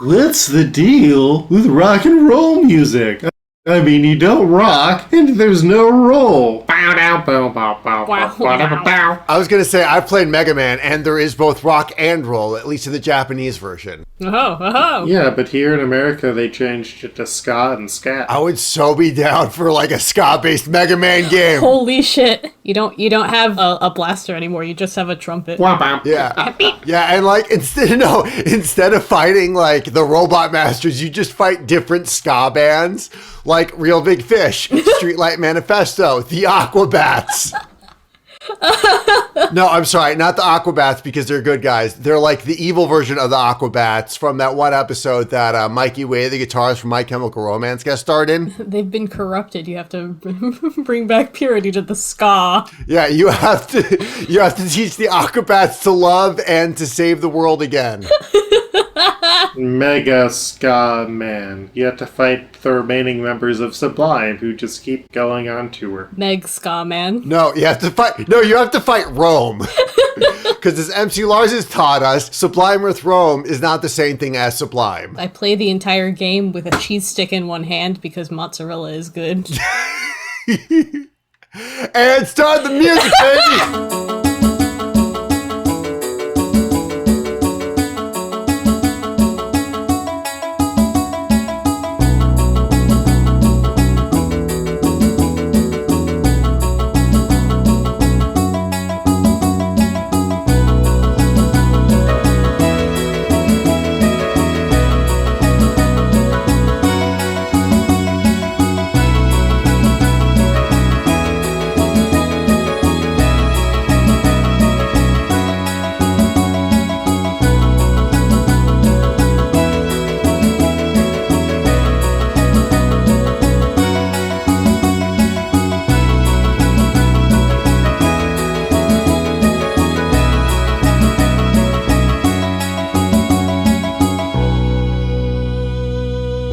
What's the deal with rock and roll music? I mean, you don't rock, and there's no roll. I was going to say, I've played Mega Man, and there is both rock and roll, at least in the Japanese version. Oh. Yeah, but here in America, they changed it to ska and scat. I would so be down for, like, a ska-based Mega Man game. Holy shit. You don't have a blaster anymore, you just have a trumpet. Yeah. Yeah, and, like, instead of fighting, like, the Robot Masters, you just fight different ska bands. Like Real Big Fish, Streetlight Manifesto, the Aquabats. No, I'm sorry, not the Aquabats because they're good guys. They're like the evil version of the Aquabats from that one episode that Mikey Way, the guitarist from My Chemical Romance, guest starred in. They've been corrupted. You have to bring back purity to the ska. Yeah, you have to teach the Aquabats to love and to save the world again. Mega Ska Man. You have to fight the remaining members of Sublime who just keep going on tour. Meg Ska Man. No, you have to fight Rome. Because as MC Lars has taught us, Sublime with Rome is not the same thing as Sublime. I play the entire game with a cheese stick in one hand because mozzarella is good. And start the music, baby!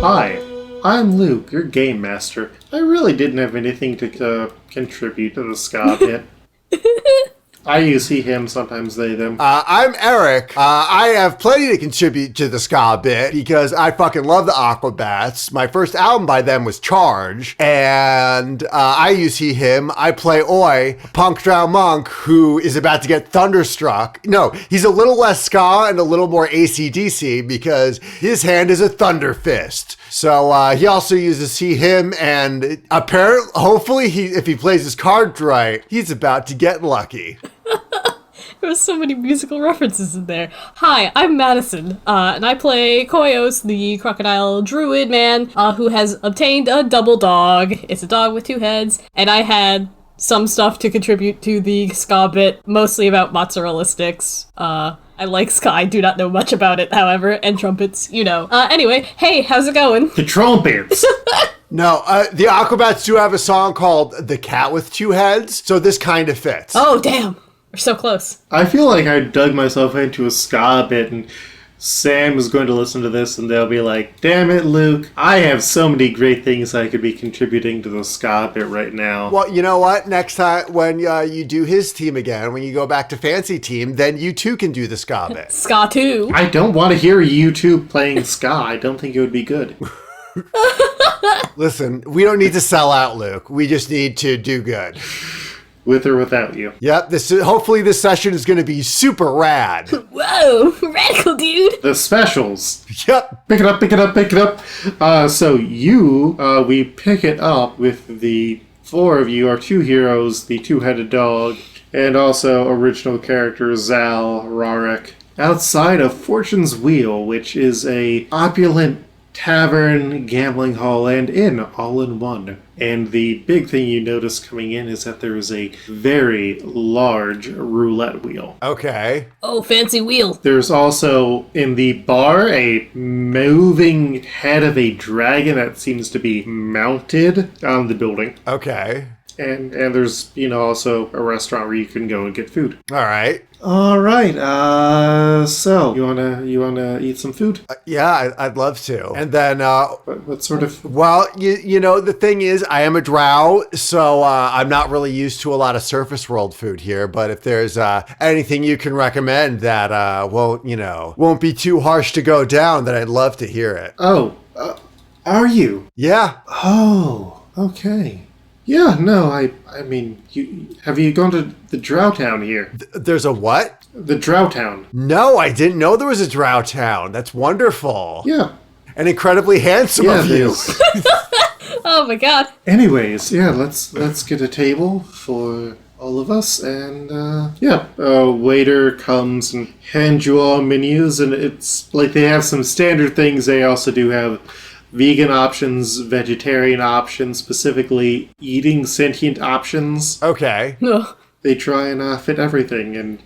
Hi, I'm Luke, your game master. I really didn't have anything to contribute to the ska bit. I use he, him, sometimes they, them. I'm Eric. I have plenty to contribute to the ska bit because I fucking love the Aquabats. My first album by them was Charge, and I use he, him. I play Oi, a punk drown monk who is about to get thunderstruck. No, he's a little less ska and a little more AC/DC because his hand is a thunder fist. So he also uses he, him, and apparently, hopefully, if he plays his cards right, he's about to get lucky. There's so many musical references in there. Hi, I'm Madison, and I play Koios, the crocodile druid man, who has obtained a double dog. It's a dog with two heads, and I had some stuff to contribute to the ska bit, mostly about mozzarella sticks. I like ska, I do not know much about it, however, and trumpets, you know. Anyway, hey, how's it going? The trumpets! No, the Aquabats do have a song called The Cat with Two Heads, so this kind of fits. Oh, damn. We're so close. I feel like I dug myself into a ska bit, and Sam is going to listen to this, and they'll be like, damn it, Luke, I have so many great things I could be contributing to the ska bit right now. Well, you know what? Next time when you do his team again, when you go back to Fancy Team, then you too can do the ska bit. Ska too. I don't want to hear you two playing ska. I don't think it would be good. Listen, we don't need to sell out, Luke. We just need to do good. With or without you. Yep, hopefully this session is going to be super rad. Whoa, radical dude. The specials. Yep. Pick it up, pick it up, pick it up. So we pick it up with the four of you, our two heroes, the two-headed dog, and also original character Zal, Rarek, outside of Fortune's Wheel, which is a opulent tavern, gambling hall, and inn all in one. And the big thing you notice coming in is that there is a very large roulette wheel. Okay. Oh, fancy wheel. There's also in the bar a moving head of a dragon that seems to be mounted on the building. Okay. And there's, also a restaurant where you can go and get food. All right. All right. So you wanna eat some food? Yeah, I'd love to. And then, What sort of? well, the thing is, I am a drow, so I'm not really used to a lot of surface world food here. But if there's anything you can recommend that won't be too harsh to go down, then I'd love to hear it. Oh, are you? Yeah. Oh, okay. Yeah, no, I mean, have you gone to the Drow Town here? There's a what? The Drow Town. No, I didn't know there was a drow town. That's wonderful. Yeah. And incredibly handsome of you. there's- Oh my god. Anyways, yeah, let's get a table for all of us, and a waiter comes and hands you all menus, and it's like they have some standard things. They also do have vegan options, vegetarian options, specifically eating sentient options. Okay. Ugh. They try and fit everything, and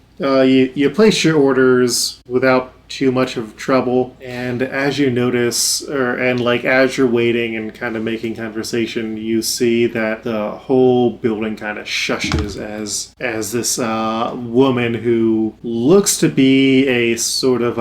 you place your orders without too much of trouble. And as you notice, as you're waiting and kind of making conversation, you see that the whole building kind of shushes as this woman who looks to be a sort of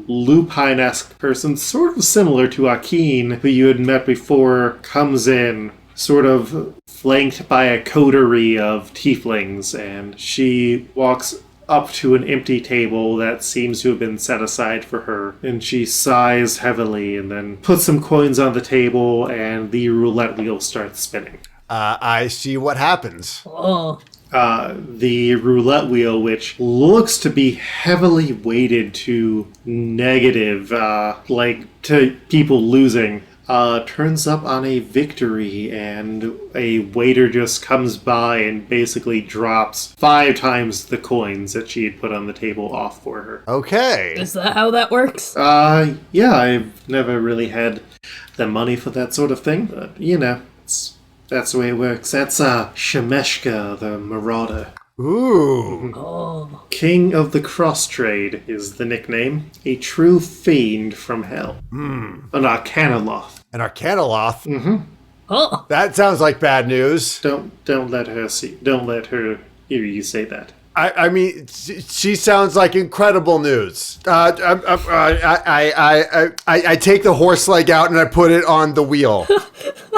lupine-esque person, sort of similar to Akeen, who you had met before, comes in, sort of flanked by a coterie of tieflings, and she walks up to an empty table that seems to have been set aside for her, and she sighs heavily and then puts some coins on the table, and the roulette wheel starts spinning. I see what happens. Oh. The roulette wheel, which looks to be heavily weighted to negative, to people losing, turns up on a victory, and a waiter just comes by and basically drops 5 times the coins that she had put on the table off for her. Okay. Is that how that works? Yeah, I've never really had the money for that sort of thing, but, that's the way it works. That's, Shemeshka, the Marauder. Ooh. Oh. King of the Cross Trade is the nickname. A true fiend from hell. An Arcanoloth. An Arcanoloth? Oh. That sounds like bad news. Don't let her see. Don't let her hear you say that. I mean, she sounds like incredible news. I take the horse leg out and I put it on the wheel.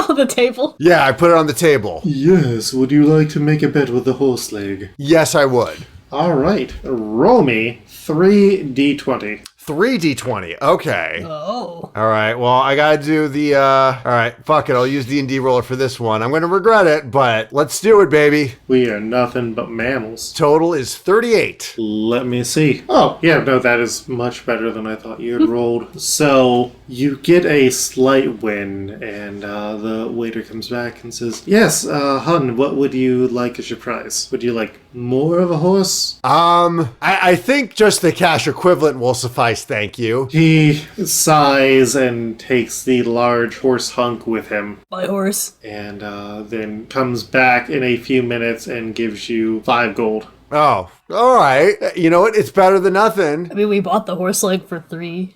On the table? Yeah, I put it on the table. Yes, would you like to make a bet with the horse leg? Yes, I would. All right, roll me 3d20. 3d20. Okay. Oh. All right. Well, I gotta do the. All right. Fuck it. I'll use the D&D roller for this one. I'm gonna regret it, but let's do it, baby. We are nothing but mammals. Total is 38. Let me see. Oh, yeah, no, that is much better than I thought you had rolled. So, you get a slight win, and the waiter comes back and says, "Yes, hun, what would you like as your prize? Would you like more of a horse?" I think just the cash equivalent will suffice. Thank you. He sighs and takes the large horse hunk with him, My horse. and then comes back in a few minutes and gives you 5 gold. Oh, all right. You know what? It's better than nothing. I mean, we bought the horse leg for three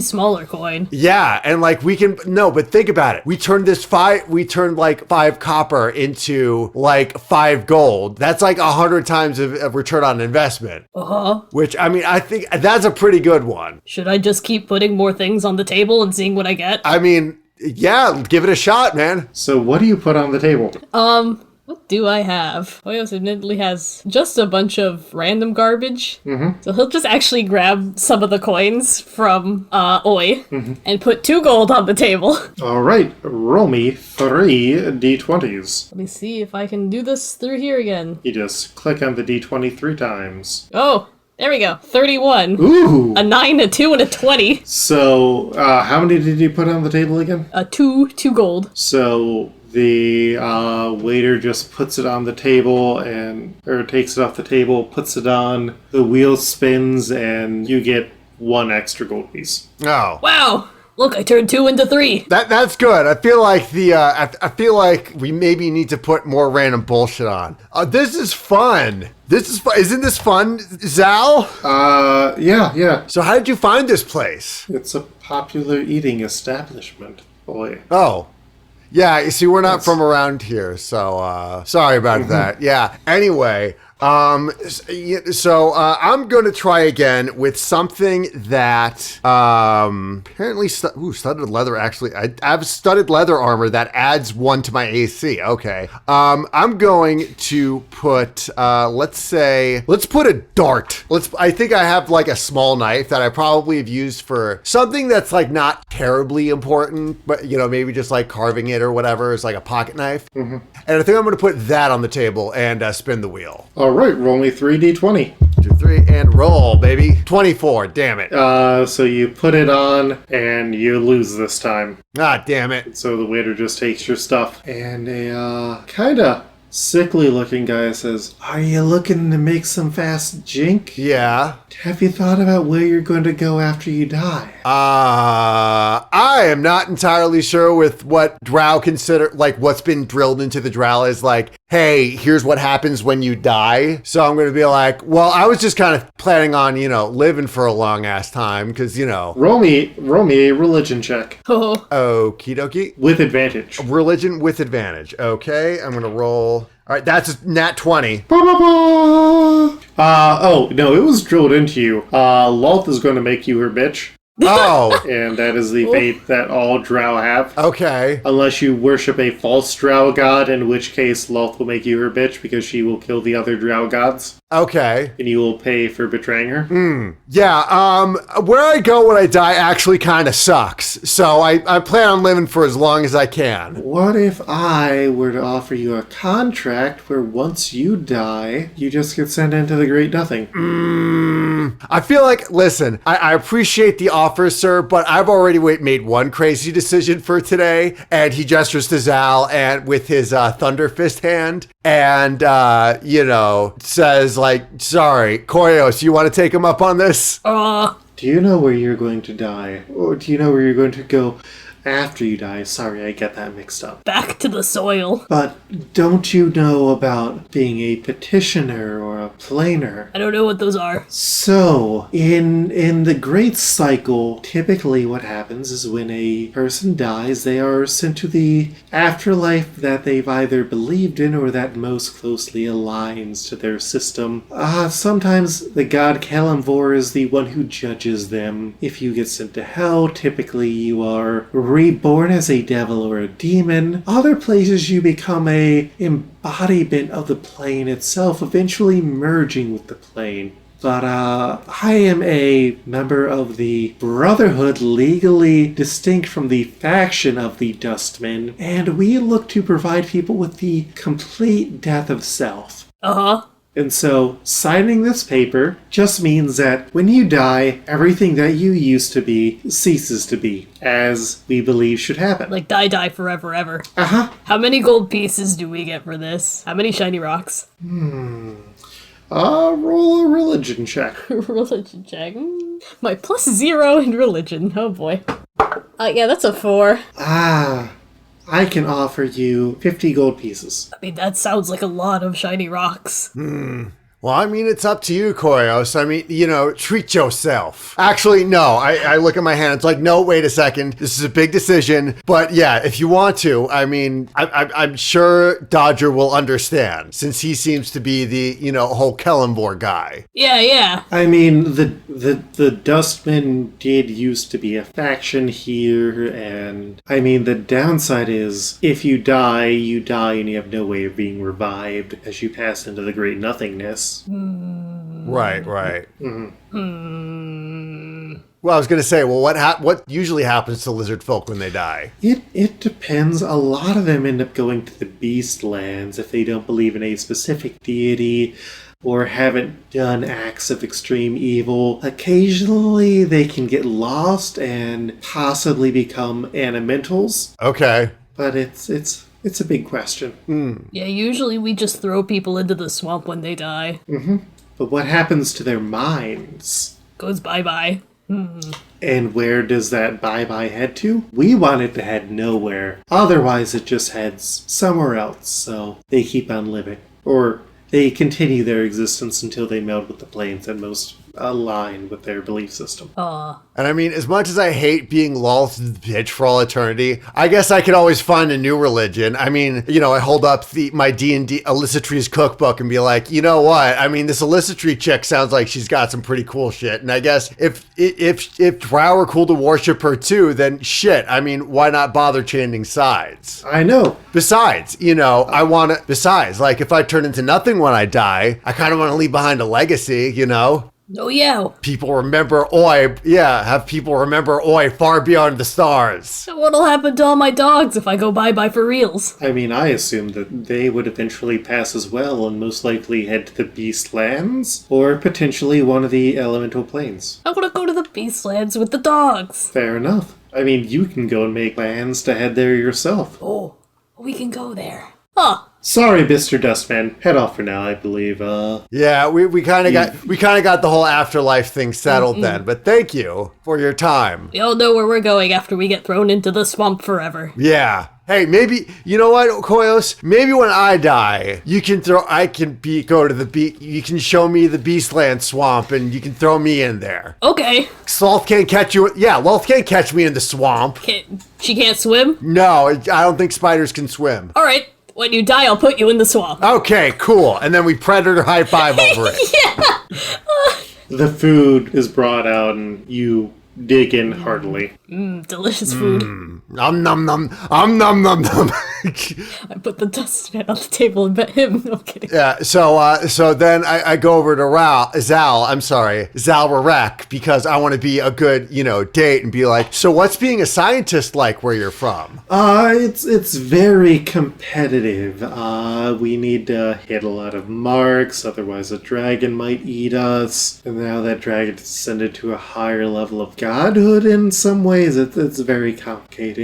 smaller coin. Yeah, and like but think about it. We turned like 5 copper into like 5 gold. That's like 100 times of return on investment. Uh-huh. Which, I mean, I think that's a pretty good one. Should I just keep putting more things on the table and seeing what I get? I mean, yeah, give it a shot, man. So what do you put on the table? What do I have? Koios admittedly has just a bunch of random garbage. Mm-hmm. So he'll just actually grab some of the coins from Oi and put 2 gold on the table. All right, roll me 3 d20s. Let me see if I can do this through here again. You just click on the d20 3 times. Oh, there we go. 31. Ooh! A 9, a 2, and a 20. So, how many did you put on the table again? 2 gold. So, the waiter just puts it on the table or takes it off the table, puts it on, the wheel spins, and you get 1 extra gold piece. Oh. Wow! Look, I turned 2 into 3. That's good. I feel like I feel like we maybe need to put more random bullshit on. This is fun. This is fun. Isn't this fun, Zal? Yeah. So how did you find this place? It's a popular eating establishment, boy. Oh. Yeah, you see, we're not from around here, so sorry about that. Yeah. Anyway, I'm going to try again with something that apparently studded leather. Actually, I have studded leather armor that adds 1 to my AC. Okay. I'm going to put let's put a dart. I think I have like a small knife that I probably have used for something that's like not terribly important, but maybe just like carving it or whatever. It's like a pocket knife. And I think I'm going to put that on the table and spin the wheel. All right, roll me 3d20. 2, 3, and roll, baby. 24, damn it. So you put it on, and you lose this time. Ah, damn it. So the waiter just takes your stuff. And a kind of sickly-looking guy says, "Are you looking to make some fast jink? Yeah. Have you thought about where you're going to go after you die?" I am not entirely sure with what drow consider, like what's been drilled into the drow is like, hey, here's what happens when you die. So I'm going to be like, well, I was just kind of planning on, living for a long ass time because, Roll me a religion check. Oh. Okie dokie. With advantage. Religion with advantage. Okay, I'm going to roll. All right, that's a nat 20. Oh, no, it was drilled into you. Loth is going to make you her bitch. Oh. And that is the fate that all drow have. Okay. Unless you worship a false drow god, in which case Loth will make you her bitch because she will kill the other drow gods. Okay. And you will pay for betraying her. Yeah, where I go when I die actually kind of sucks. So I plan on living for as long as I can. What if I were to offer you a contract where once you die, you just get sent into the great nothing? I feel like, listen, I appreciate the offer, sir, but I've already made one crazy decision for today, and he gestures to Zal and with his thunder fist hand, and, says, like, sorry, Koios, you want to take him up on this? Do you know where you're going to die? Or do you know where you're going to go after you die? Sorry, I get that mixed up. Back to the soil. But don't you know about being a petitioner or a planer? I don't know what those are. So, in the Great Cycle, typically what happens is when a person dies, they are sent to the afterlife that they've either believed in or that most closely aligns to their system. Sometimes the god Kalimvor is the one who judges them. If you get sent to hell, typically you are reborn as a devil or a demon. Other places you become a embodiment of the plane itself, eventually merging with the plane. But I am a member of the Brotherhood, legally distinct from the faction of the Dustmen, and we look to provide people with the complete death of self. Uh-huh. And so, signing this paper just means that when you die, everything that you used to be ceases to be, as we believe should happen. Like die forever, ever. Uh-huh. How many gold pieces do we get for this? How many shiny rocks? Roll a religion check. Religion check. My +0 in religion. Oh boy. Yeah, that's a 4. I can offer you 50 gold pieces. I mean, that sounds like a lot of shiny rocks. Well, I mean, it's up to you, Koios. I mean, treat yourself. Actually, no. I look at my hand. It's like, no, wait a second. This is a big decision. But yeah, if you want to, I mean, I'm sure Dodger will understand since he seems to be the, whole Kalimvor guy. Yeah. I mean, the Dustmen did used to be a faction here, and I mean, the downside is if you die, and you have no way of being revived as you pass into the great nothingness. Right. Well, I was going to say, well, what usually happens to lizard folk when they die? It depends. A lot of them end up going to the Beastlands if they don't believe in a specific deity or haven't done acts of extreme evil. Occasionally, they can get lost and possibly become animentals. Okay. But it's a big question. Yeah, usually we just throw people into the swamp when they die. But what happens to their minds? Goes bye-bye. And where does that bye-bye head to? We want it to head nowhere. Otherwise, it just heads somewhere else, so they keep on living. Or they continue their existence until they meld with the planes, and most align with their belief system. And I mean, as much as I hate being lulled to the pitch for all eternity, I guess I could always find a new religion. I mean, I hold up my D&D Elicitry's cookbook and be like, you know what? I mean, this Elicitry chick sounds like she's got some pretty cool shit. And I guess if Drow are cool to worship her too, then shit. I mean, why not bother changing sides? I know. Besides, like if I turn into nothing when I die, I kind of want to leave behind a legacy, Oh yeah. People remember Oi. Yeah, have people remember Oi far beyond the stars. So what'll happen to all my dogs if I go bye-bye for reals? I mean, I assumed that they would eventually pass as well and most likely head to the Beastlands or potentially one of the elemental planes. I want to go to the Beastlands with the dogs. Fair enough. I mean, you can go and make plans to head there yourself. Oh, we can go there. Huh. Sorry, Mr. Dustman. Head off for now, I believe. Yeah, we kind of got the whole afterlife thing settled then. But thank you for your time. We all know where we're going after we get thrown into the swamp forever. Yeah. Hey, maybe you know what, Koios? Maybe when I die, you can go to the beach. You can show me the Beastland swamp, and you can throw me in there. Okay. Sloth can't catch you. Yeah, Sloth can't catch me in the swamp. She can't swim? No, I don't think spiders can swim. All right. When you die, I'll put you in the swamp. Okay, cool. And then we predator high five over it. Yeah. The food is brought out, and you dig in heartily. Delicious food. Nom nom nom. Nom nom nom. I put the dustpan on the table and bet him. No, I'm kidding. Yeah, so then I go over to Zal Rarek, because I want to be a good, date and be like, so what's being a scientist like where you're from? It's very competitive. We need to hit a lot of marks, otherwise a dragon might eat us. And now that dragon descended to a higher level of godhood in some ways, it's very complicated.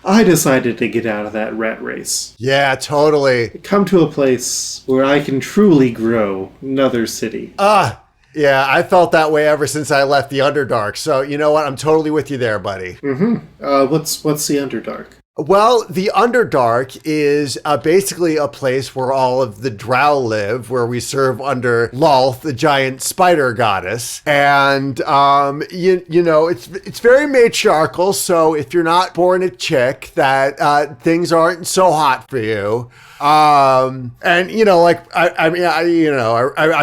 I decided to get out of that rat race. Yeah, totally. Come to a place where I can truly grow. Another city. Yeah, I felt that way ever since I left the Underdark. So, you know what? I'm totally with you there, buddy. What's the Underdark? Well, the Underdark is basically a place where all of the Drow live, where we serve under Lolth, the giant spider goddess. And, it's very matriarchal, so if you're not born a chick, that things aren't so hot for you. I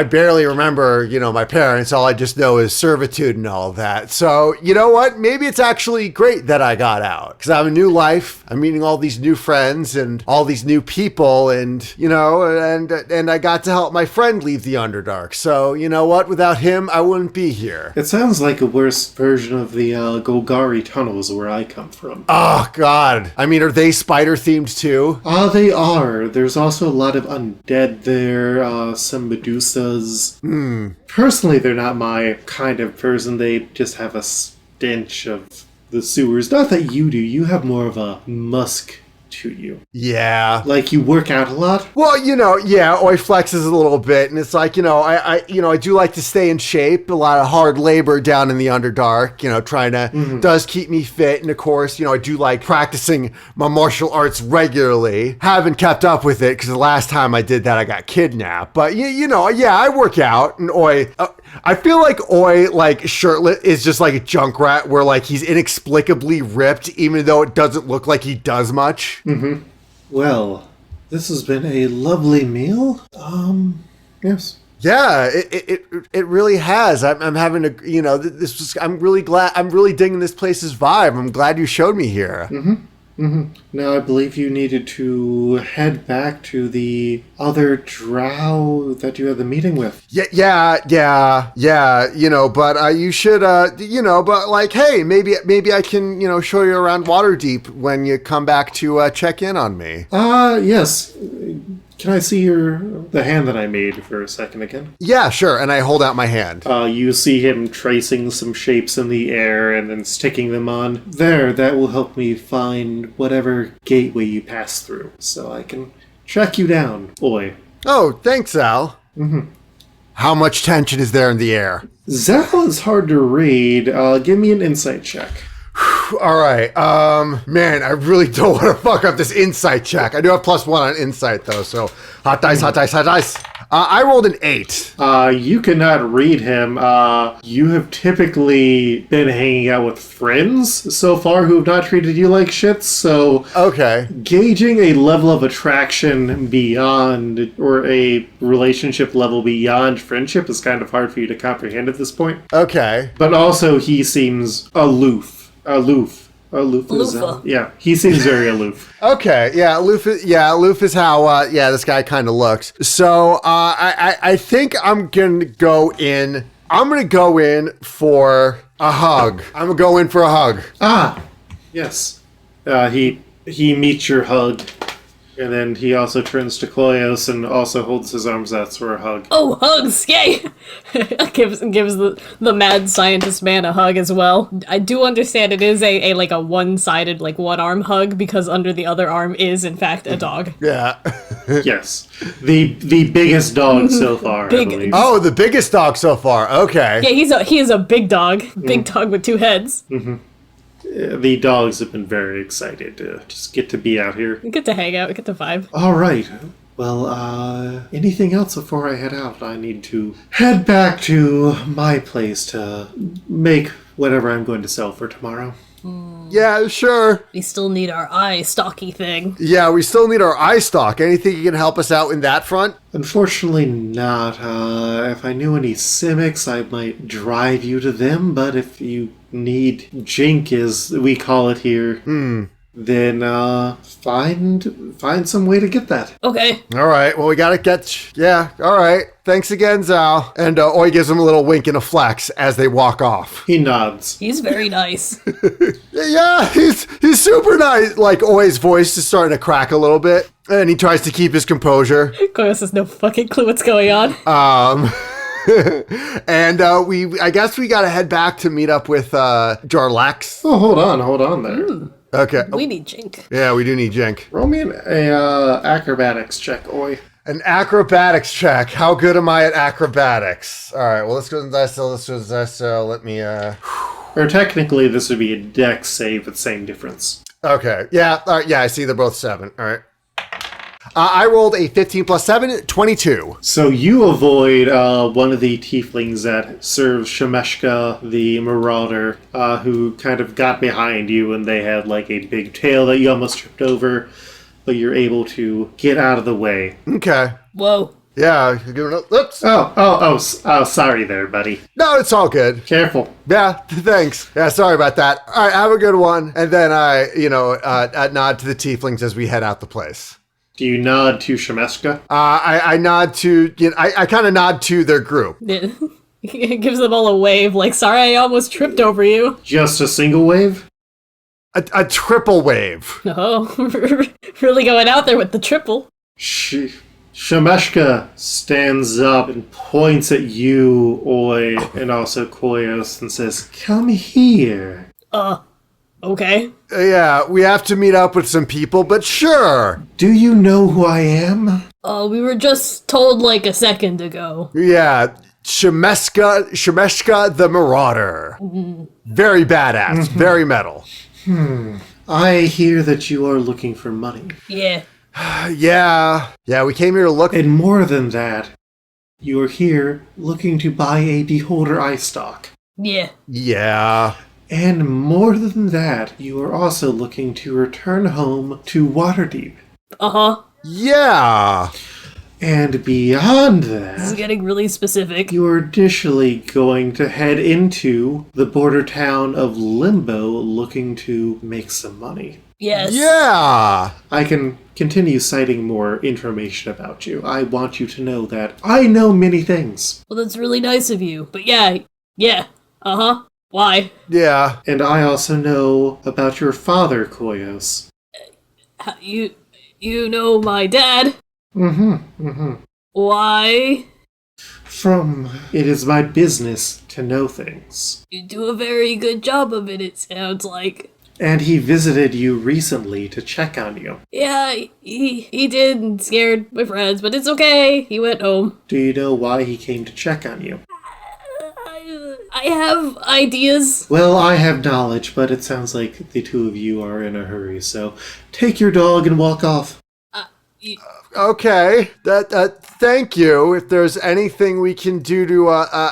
barely remember, my parents. All I just know is servitude and all of that. So, you know what? Maybe it's actually great that I got out, because I have a new life. I'm meeting all these new friends and all these new people, and I got to help my friend leave the Underdark. So, you know what? Without him, I wouldn't be here. It sounds like a worse version of the Golgari tunnels where I come from. Oh, God. I mean, are they spider-themed too? They are. There's also a lot of undead there, some Medusas. Personally, they're not my kind of person. They just have a stench of the sewers. Not that you do. You have more of a musk to you. Yeah. Like, you work out a lot? Well, Oi flexes a little bit, and it's like, I do like to stay in shape. A lot of hard labor down in the Underdark, trying to, does keep me fit. And of course, I do like practicing my martial arts regularly. Haven't kept up with it, because the last time I did that, I got kidnapped. But, I work out, and Oi, I feel like Oi, shirtless, is just like a Junkrat, where, he's inexplicably ripped, even though it doesn't look like he does much. Well, this has been a lovely meal. Yes. Yeah, it really has. I'm having I'm really glad. I'm really digging this place's vibe. I'm glad you showed me here. Now, I believe you needed to head back to the other drow that you had the meeting with. Yeah. But you should, hey, maybe I can, show you around Waterdeep when you come back to check in on me. Yes. Can I see the hand that I made for a second again? Yeah, sure. And I hold out my hand. You see him tracing some shapes in the air and then sticking them on. There, that will help me find whatever gateway you pass through, so I can track you down, boy. Oh, thanks, Al. How much tension is there in the air? Zal is hard to read. Give me an insight check. All right. Man, I really don't want to fuck up this insight check. I do have +1 on insight though, so hot dice, hot dice, hot dice. I rolled an 8. You cannot read him. You have typically been hanging out with friends so far who have not treated you like shit, so Okay. gauging a level of attraction beyond, or a relationship level beyond friendship is kind of hard for you to comprehend at this point. Okay. But also, he seems aloof. Aloof is, Aloofa. yeah, he seems very aloof. Okay. Yeah. Aloof is how. This guy kind of looks. So I think I'm gonna go in. I'm gonna go in for a hug. I'm gonna go in for a hug. Ah, yes. He meets your hug, and then he also turns to Koios and also holds his arms out for a hug. Oh, hugs! Yay! gives the mad scientist man a hug as well. I do understand it is a like a one-sided, like one-arm hug, because under the other arm is in fact a dog. Yeah. Yes, the biggest dog so far. Big- I believe. Oh, the biggest dog so far. Okay. Yeah, he is a big dog. Big dog with 2 heads. The dogs have been very excited to just get to be out here. We get to hang out, we get to vibe. All right. Well, anything else before I head out? I need to head back to my place to make whatever I'm going to sell for tomorrow. Yeah. Sure. We still need our eye stocky thing. Yeah. We still need our eye stock. Anything you can help us out in that front? Unfortunately not. If I knew any Simics, I might drive you to them, but if you need jink, as we call it here, then find some way to get that. Okay. All right. Well, we gotta get. Yeah. All right. Thanks again, Zal. And Oi gives him a little wink and a flex as they walk off. He nods. He's very nice. Yeah, he's super nice. Like Oi's voice is starting to crack a little bit, and he tries to keep his composure. Koios has no fucking clue what's going on. And I guess we gotta head back to meet up with Jarlax. Oh, hold on there. Okay. We need Jink. Yeah, we do need Jink. Roll me an acrobatics check, Oi. An acrobatics check. How good am I at acrobatics? All right. Well, let's go to the dice. Let's go to the dice. Let me. Or technically, this would be a dex save, but same difference. Okay. Yeah. All right. Yeah. I see. They're both 7. All right. I rolled a 15 plus 7, 22. So you avoid one of the tieflings that serves Shemeshka, the marauder, who kind of got behind you, and they had like a big tail that you almost tripped over, but you're able to get out of the way. Okay. Whoa. Yeah. Oops. Oh, sorry there, buddy. No, it's all good. Careful. Yeah, thanks. Yeah, sorry about that. All right, have a good one. And then I, nod to the tieflings as we head out the place. Do you nod to Shemeshka? I nod to, I kind of nod to their group. He gives them all a wave, like, sorry, I almost tripped over you. Just a single wave? A triple wave. Oh, really going out there with the triple. Shemeshka stands up and points at you, Oi, and also Koios, and says, "Come here." Okay. Yeah, we have to meet up with some people, but sure. Do you know who I am? We were just told like a second ago. Yeah, Shemeshka the Marauder. Very badass, very metal. I hear that you are looking for money. Yeah. Yeah, we came here to look. And more than that, you are here looking to buy a Beholder eye stock. Yeah. Yeah. And more than that, you are also looking to return home to Waterdeep. Uh-huh. Yeah. And beyond This is that, getting really specific. you are additionally going to head into the border town of Limbo looking to make some money. Yes. Yeah. I can continue citing more information about you. I want you to know that I know many things. Well, that's really nice of you. But yeah. Uh-huh. Why? Yeah. And I also know about your father, Koios. You know my dad? Why? It is my business to know things. You do a very good job of it, it sounds like. And he visited you recently to check on you. Yeah, he did and scared my friends, but it's okay. He went home. Do you know why he came to check on you? I have ideas. Well, I have knowledge, but it sounds like the two of you are in a hurry, so take your dog and walk off. Okay, thank you. If there's anything we can do to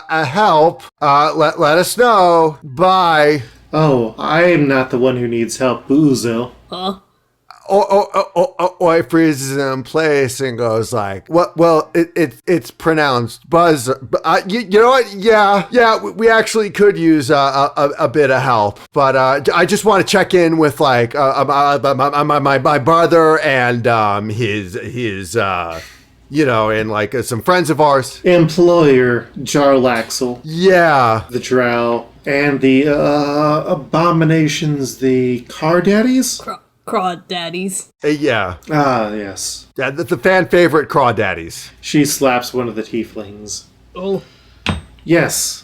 help, let us know. Bye. Oh, I'm not the one who needs help, Uzo. Huh? Oi freezes in place and goes like, "What? Well, it's pronounced buzz. But you know what? Yeah. We actually could use a bit of help. But I just want to check in with like my brother and his and like some friends of ours. Employer, Jarlaxle, Yeah. the Drow, and the abominations, the Car Daddies? Crawd daddies. Yeah. Ah, yes. Yeah, the fan favorite crawdaddies. She slaps one of the tieflings. Oh. Yes,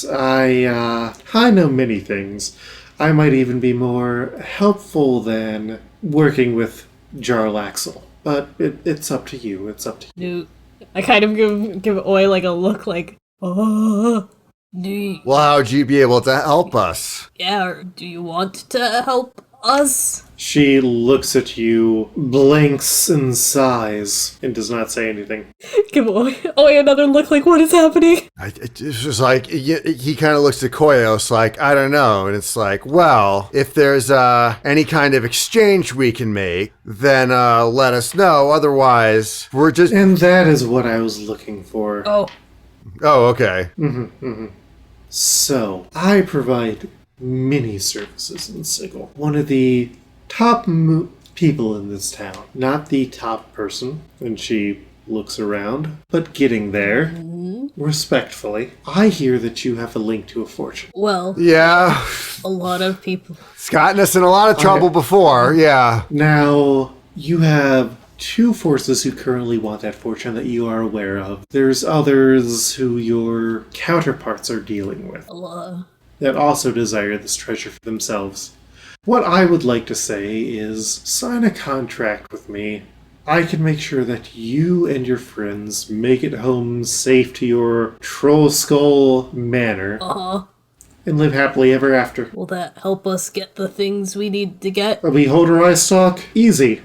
I know many things. I might even be more helpful than working with Jarlaxle. But it's up to you, Dude. I kind of give Oi like a look like, oh. Well, how'd you be able to help us? Yeah, or do you want to help us? She looks at you, blinks and sighs, and does not say anything. Give Oi another look like, what is happening? It's just like, he kind of looks at Koios like, I don't know. And it's like, well, if there's any kind of exchange we can make, then let us know. Otherwise, we're just... And that is what I was looking for. Oh. Oh, okay. So, I provide many services in Sigil. One of the top people in this town. Not the top person, and she looks around, but getting there. Respectfully. I hear that you have a link to a fortune. Well, Yeah. a lot of people. It's gotten us in a lot of trouble before, yeah. Now, you have two forces who currently want that fortune that you are aware of. There's others who your counterparts are dealing with that also desire this treasure for themselves. What I would like to say is sign a contract with me. I can make sure that you and your friends make it home safe to your Troll Skull Manor and live happily ever after. Will that help us get the things we need to get? A beholder eye stalk? Easy.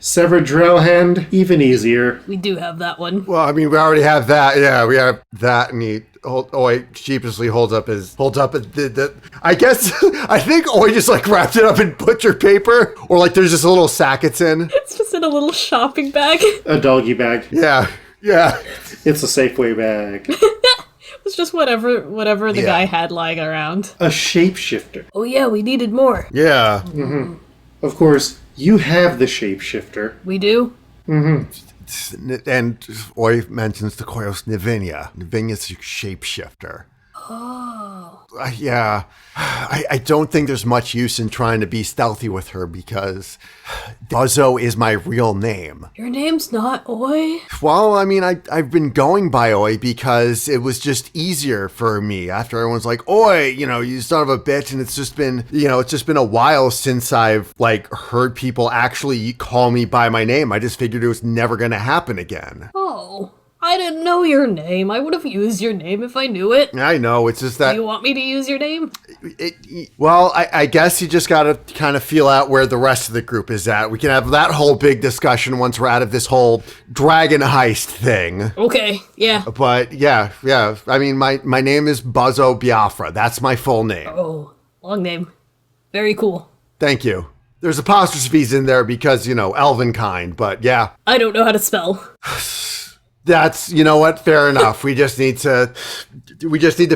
Severed drow hand? Even easier. We do have that one. Well, I mean, we already have that. Yeah, we have that, and he sheepishly holds up the I guess, I think Oi just like wrapped it up in butcher paper, or like there's just a little sack it's in. It's just in a little shopping bag. A doggy bag. Yeah. It's a Safeway bag. It's just whatever the guy had lying around. A shapeshifter. Oh yeah, we needed more. Yeah. Of course, you have the shapeshifter. We do? And Oi mentions the Koios Nivinia. Nivinia's a shapeshifter. Oh. Yeah. I don't think there's much use in trying to be stealthy with her because Buzzo is my real name. Your name's not Oi? Well, I mean, I've been going by Oi because it was just easier for me after everyone's like, Oi, you son of a bitch. And it's just been a while since I've like heard people actually call me by my name. I just figured it was never going to happen again. Oh. I didn't know your name. I would have used your name if I knew it. I know, it's just that... Do you want me to use your name? Well, I guess you just gotta kind of feel out where the rest of the group is at. We can have that whole big discussion once we're out of this whole dragon heist thing. Okay, yeah. But yeah. I mean, my name is Buzzo Biafra. That's my full name. Oh, long name. Very cool. Thank you. There's apostrophes in there because, elven kind, but yeah. I don't know how to spell. That's, you know what? Fair enough. We just need to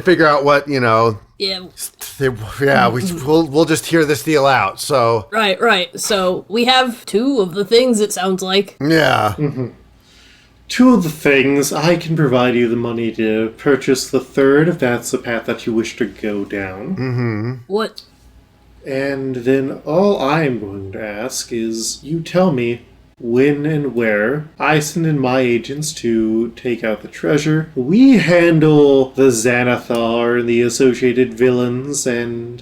figure out what, Yeah. we'll just hear this deal out. So. Right. So we have two of the things, it sounds like. Yeah. Two of the things, I can provide you the money to purchase the third if that's the path that you wish to go down. What? And then all I am going to ask is you tell me when and where. I send in my agents to take out the treasure. We handle the Xanathar and the associated villains, and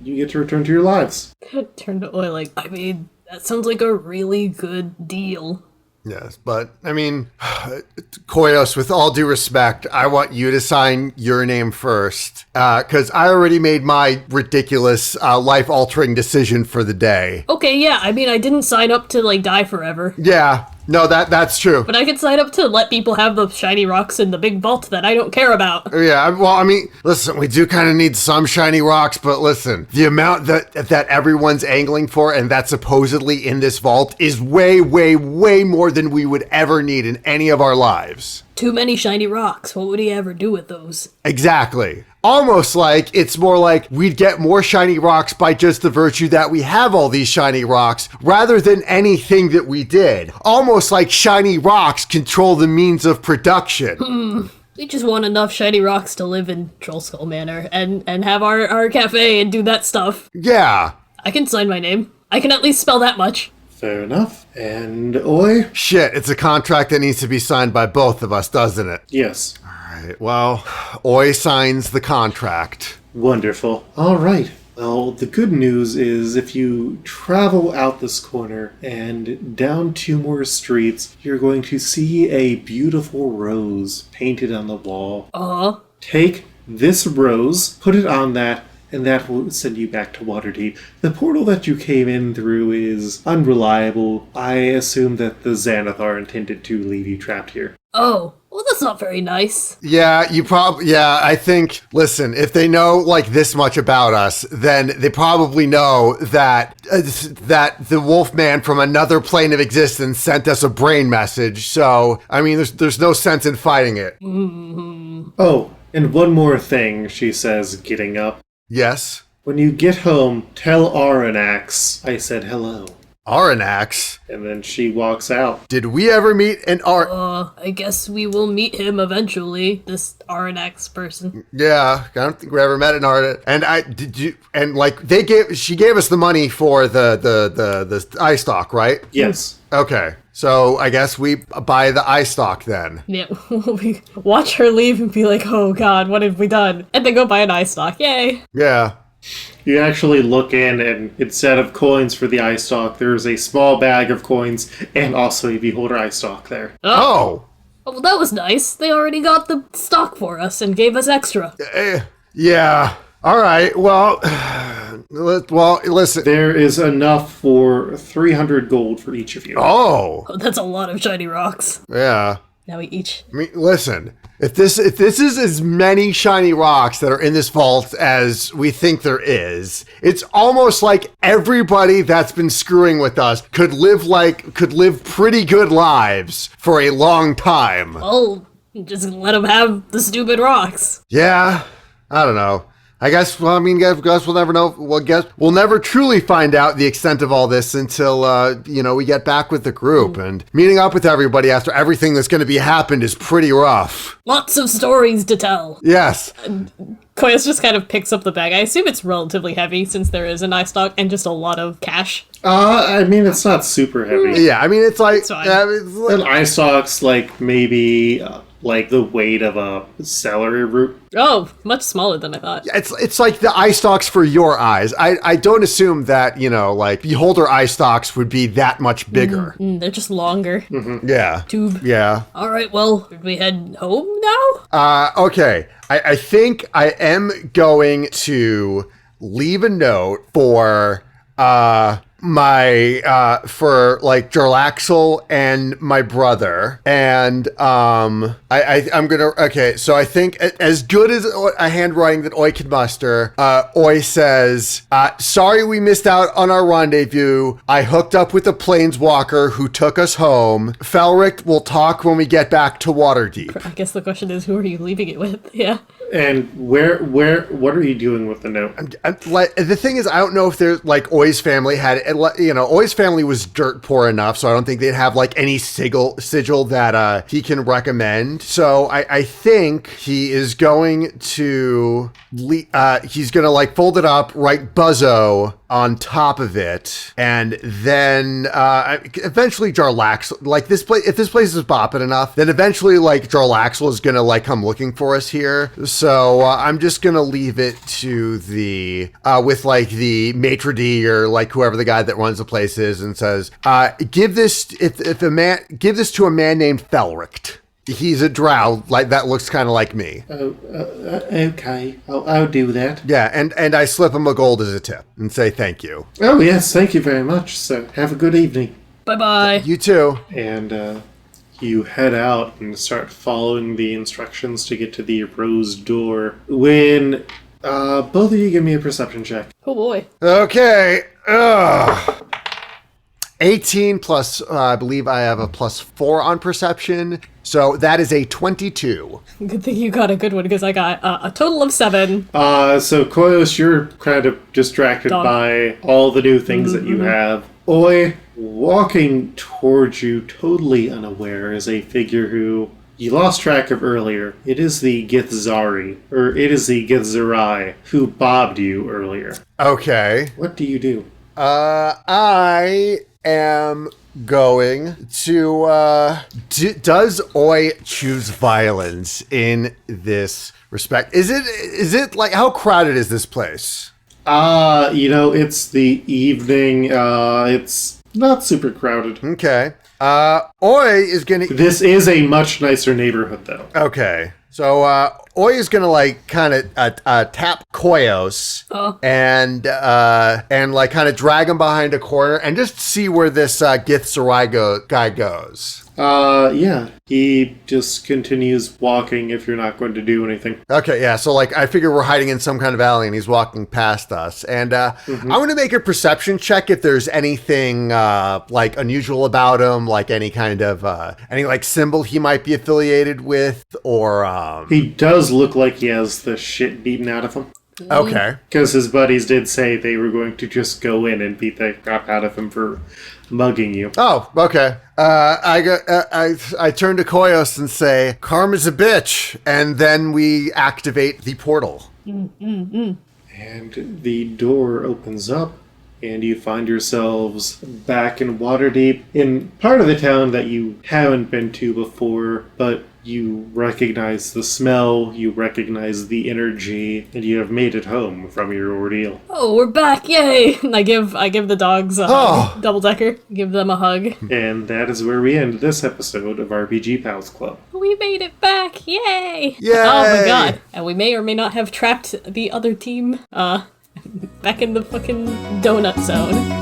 you get to return to your lives. Turn to Oi like, I mean, that sounds like a really good deal. Yes, but I mean, Koios, with all due respect, I want you to sign your name first, because I already made my ridiculous, life-altering decision for the day. Okay, yeah, I mean, I didn't sign up to, like, die forever. Yeah, no, that's true. But I could sign up to let people have the shiny rocks in the big vault that I don't care about. Yeah, well, I mean, listen, we do kind of need some shiny rocks, but listen, the amount that everyone's angling for and that's supposedly in this vault is way, way, way more than we would ever need in any of our lives. Too many shiny rocks. What would he ever do with those? Exactly. Almost like it's more like we'd get more shiny rocks by just the virtue that we have all these shiny rocks rather than anything that we did. Almost like shiny rocks control the means of production. We just want enough shiny rocks to live in Troll Skull Manor and have our cafe and do that stuff. Yeah. I can sign my name. I can at least spell that much. Fair enough. And Oi? Shit, it's a contract that needs to be signed by both of us, doesn't it? Yes. All right, well, Oi signs the contract. Wonderful. All right. Well, the good news is if you travel out this corner and down 2 more streets, you're going to see a beautiful rose painted on the wall. Uh-huh. Take this rose, put it on that, and that will send you back to Waterdeep. The portal that you came in through is unreliable. I assume that the Xanathar intended to leave you trapped here. Oh, well, that's not very nice. Yeah, I think, listen, if they know, like, this much about us, then they probably know that the Wolfman from another plane of existence sent us a brain message, so, I mean, there's no sense in fighting it. Mm-hmm. Oh, and one more thing, she says, getting up. Yes? When you get home, tell Aranax I said hello. Aranax? And then she walks out. Did we ever meet an I guess we will meet him eventually, this Aranax person. Yeah, I don't think we ever met an Aranax. And she gave us the money for the eye stock, right? Yes. Okay. So I guess we buy the eye stock then. Yeah, we watch her leave and be like, oh god, what have we done? And then go buy an eye stock, yay! Yeah. You actually look in, and instead of coins for the eye stock, there's a small bag of coins and also a beholder eye stock there. Oh! Oh, well, that was nice. They already got the stock for us and gave us extra. Yeah. All right. Well, listen. There is enough for 300 gold for each of you. Oh! That's a lot of shiny rocks. Yeah. Now we each... I mean, listen. If this is as many shiny rocks that are in this vault as we think there is, it's almost like everybody that's been screwing with us could live pretty good lives for a long time. Well, just let them have the stupid rocks. Yeah, I don't know. I guess we'll never know. We'll never truly find out the extent of all this until, we get back with the group. And meeting up with everybody after everything that's going to be happened is pretty rough. Lots of stories to tell. Yes. Koios just kind of picks up the bag. I assume it's relatively heavy since there is an eye stock and just a lot of cash. I mean, it's not super heavy. Yeah, I mean, it's like... An eye stock's like maybe... like the weight of a celery root. Oh, much smaller than I thought. It's like the eye stalks for your eyes. I don't assume that, beholder eye stalks would be that much bigger. They're just longer. Mm-hmm. Yeah. Tube. Yeah. All right, well, should we head home now? Okay. I think I am going to leave a note for... for like Jarlaxle and my brother, and I'm gonna, okay, so I think as good as a handwriting that Oi can muster, Oi says, sorry we missed out on our rendezvous. I hooked up with a planeswalker who took us home. Felric will talk when we get back to Waterdeep. I guess the question is, who are you leaving it with? Yeah. And what are you doing with the note? The thing is, I don't know if there's like Oi's family had, Oi's family was dirt poor enough, so I don't think they'd have like any sigil that he can recommend. So I think he is going to, he's gonna like fold it up, write Buzzo on top of it, and then eventually Jarlax, like this place, if this place is bopping enough, then eventually like Jarlaxle is gonna like come looking for us here. So I'm just gonna leave it to the with like the maitre d' or like whoever the guy that runs the place is, and says, give this to a man named Felricht. He's a drow, like that looks kind of like me. Okay, I'll do that. Yeah, and I slip him a gold as a tip and say thank you. Oh, yes, thank you very much. So, have a good evening. Bye-bye. You too. And you head out and start following the instructions to get to the rose door. When both of you give me a perception check. Oh boy. Okay. 18 plus, I believe I have a +4 on perception. So that is a 22. Good thing you got a good one, because I got a total of 7. So Koios, you're kind of distracted by all the new things that you have. Oi, walking towards you, totally unaware, is a figure who you lost track of earlier. It is the Githzari, or it is the Githzerai, who bobbed you earlier. Okay. What do you do? I am going to, does Oi choose violence in this respect? Is it like, how crowded is this place? It's the evening, it's not super crowded. Okay. Oi is gonna... This is a much nicer neighborhood, though. Okay. So, Oi is gonna like kind of tap Koios and like kind of drag him behind a corner and just see where this Githzerai guy goes. Yeah. He just continues walking if you're not going to do anything. Okay, yeah. So like I figure we're hiding in some kind of alley and he's walking past us. And I'm gonna make a perception check if there's anything like unusual about him, like any kind of any like symbol he might be affiliated with, or He does look like he has the shit beaten out of him. Okay. Because his buddies did say they were going to just go in and beat the crap out of him for mugging you. Oh, okay. I turn to Koios and say, "Karma's a bitch," and then we activate the portal. And the door opens up, and you find yourselves back in Waterdeep, in part of the town that you haven't been to before, but you recognize the smell, you recognize the energy, and you have made it home from your ordeal. Oh, we're back! Yay! And I give the dogs a hug. Double decker. Give them a hug. And that is where we end this episode of RPG Pals Club. We made it back! Yay! Yay! Oh my god! And we may or may not have trapped the other team back in the fucking donut zone.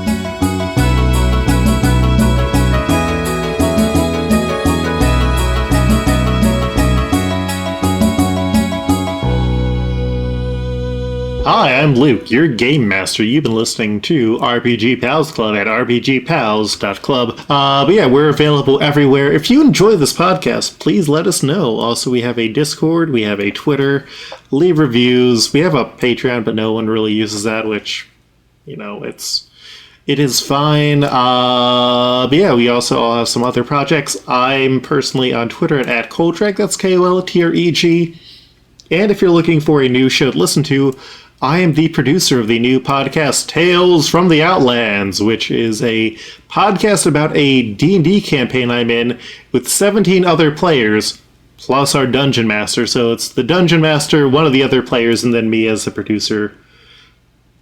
Hi, I'm Luke, your game master. You've been listening to RPG Pals Club at rpgpals.club. But yeah, we're available everywhere. If you enjoy this podcast, please let us know. Also, we have a Discord, we have a Twitter, leave reviews. We have a Patreon, but no one really uses that, which, it is fine. But yeah, we also all have some other projects. I'm personally on Twitter at Koltreg, that's KOLTREG. And if you're looking for a new show to listen to, I am the producer of the new podcast, Tales from the Outlands, which is a podcast about a D&D campaign I'm in with 17 other players, plus our Dungeon Master. So it's the Dungeon Master, one of the other players, and then me as the producer,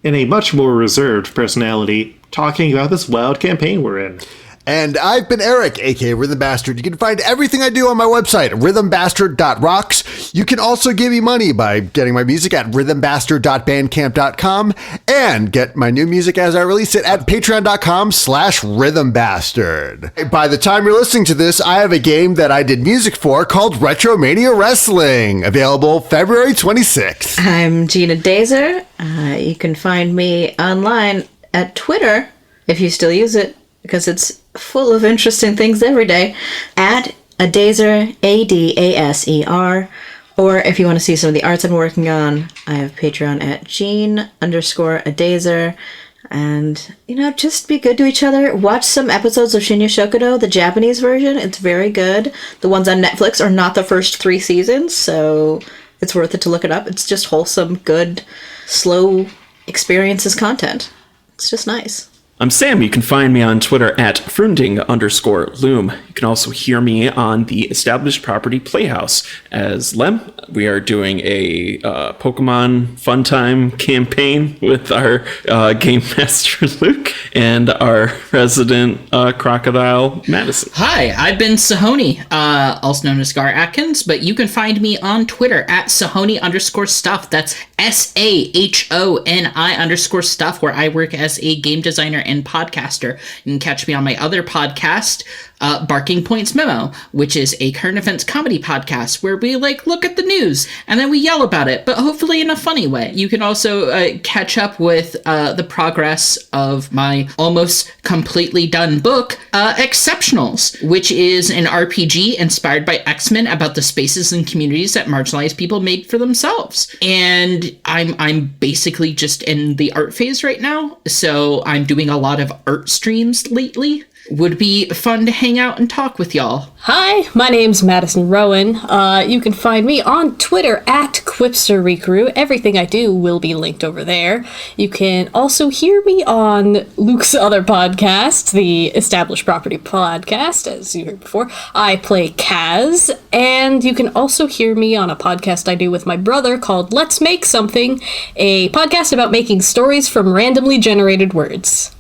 in a much more reserved personality, talking about this wild campaign we're in. And I've been Eric, aka Rhythm Bastard. You can find everything I do on my website, rhythmbastard.rocks. You can also give me money by getting my music at rhythmbastard.bandcamp.com and get my new music as I release it at patreon.com/rhythmbastard. By the time you're listening to this, I have a game that I did music for called Retromania Wrestling, available February 26th. I'm Gina Dazer. You can find me online at Twitter, if you still use it, because it's full of interesting things every day, at Adaser, Adaser. Or if you want to see some of the arts I'm working on, I have Patreon at Jean_Adaser. And, just be good to each other. Watch some episodes of Shinya Shokudo, the Japanese version. It's very good. The ones on Netflix are not the first 3 seasons, so it's worth it to look it up. It's just wholesome, good, slow experiences content. It's just nice. I'm Sam. You can find me on Twitter at Frunding_Loom. You can also hear me on the Established Property Playhouse as Lem. We are doing a Pokemon Fun Time campaign with our Game Master Luke and our resident Crocodile Madison. Hi, I've been Sahoni, also known as Scar Atkins, but you can find me on Twitter at Sahoni_stuff. That's SAHONI_stuff, where I work as a game designer and podcaster. You can catch me on my other podcast, Barking Points Memo, which is a current events comedy podcast where we look at the news and then we yell about it, but hopefully in a funny way. You can also catch up with the progress of my almost completely done book, Exceptionals, which is an RPG inspired by X-Men about the spaces and communities that marginalized people made for themselves. And I'm basically just in the art phase right now, so I'm doing a lot of art streams lately. Would be fun to hang out and talk with y'all. Hi, my name's Madison Rowan. You can find me on Twitter at QuipsterRecrew. Everything I do will be linked over there. You can also hear me on Luke's other podcast, the Established Property Podcast, as you heard before. I play Kaz, and you can also hear me on a podcast I do with my brother called Let's Make Something, a podcast about making stories from randomly generated words.